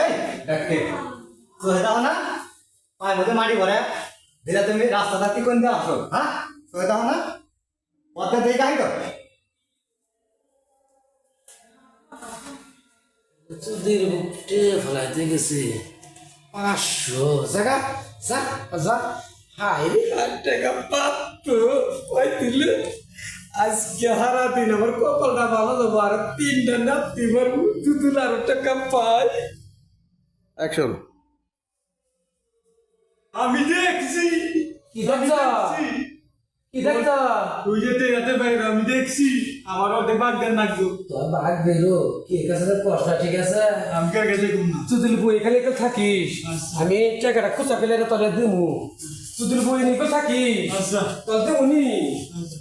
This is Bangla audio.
এই ডাক্তার তো দাও না পায়ের মধ্যে মাটি ভরে দিলে তুমি রাস্তাটা কি কোন দিয়ে আসো হ্যাঁ তো দাও না পথে দিয়ে গাই তো চুদির বুকটে ফেলাইতে গেছে 500 জায়গা যা যা হাই রে টাকা পাত্র কই দিলে আজকে হারা দিন আমার কপালটা ভালো যাবো আর 3টা নাতি মারবো 2 টাকা পাই অ্যাকশন। আমি দেখছি কি দেখছ কি দেখছ তুই যে তেরাতে বাইরে আমি দেখছি আমার অর্ধেক বাগদান লাগতো তোর বাঘ বেরো কি কাছে কষ্ট ঠিক আছে আমি কার কাছে ঘুম না তুই বই এখানে তো থাকিস আমি টাকাটা খুচা পেলে তোলে দিমু তুই বই নিয়ে থাকিস আচ্ছা তোর দেবনি আচ্ছা